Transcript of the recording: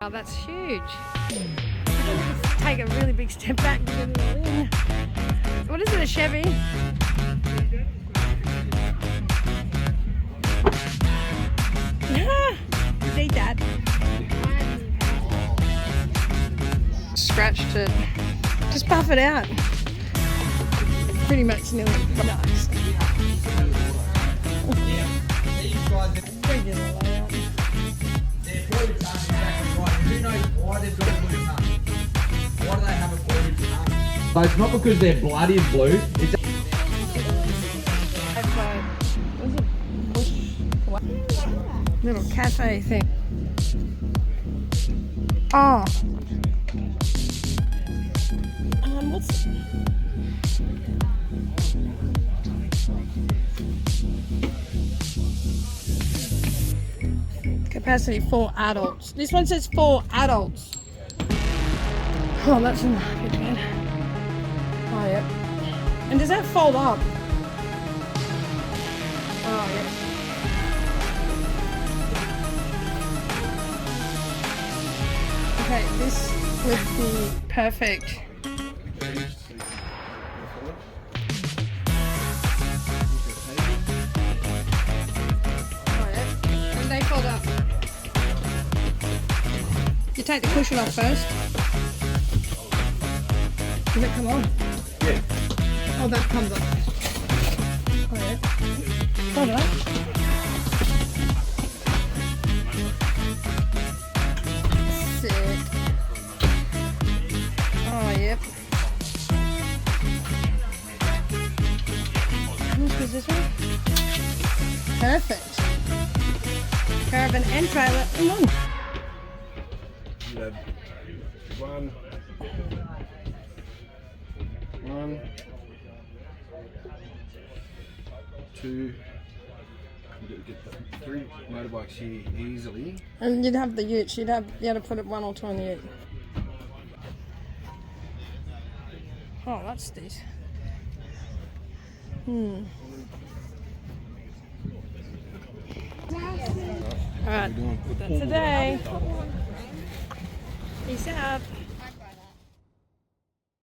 Oh, that's huge. Take a really big step back to get it all in. What is it, a Chevy? Eat that. Scratched it. Just buff it out. Pretty much nearly nice. Regular layout. Who knows why they've got a blue tongue? Why do they have a blue tongue? So it's not because their blood is blue. It's little cafe thing. Oh. What's capacity for adults? This one says for adults. Oh, that's in the market, man. Oh, yep. And does that fold up? Oh, yep. Okay, this would be perfect. Oh, yeah. And they fold up. You take the cushion off first. Does it come on? yeah. Oh, that comes up. Oh, yeah. Fold it up. Sick. Oh, yep. How much was this one? Perfect. Caravan and trailer in one. You have one, two, you get the 3 motorbikes here easily. And you'd have the utes. You had to put it 1 or 2 on the ute. Oh, that's decent. Alright, that's a day. Peace out.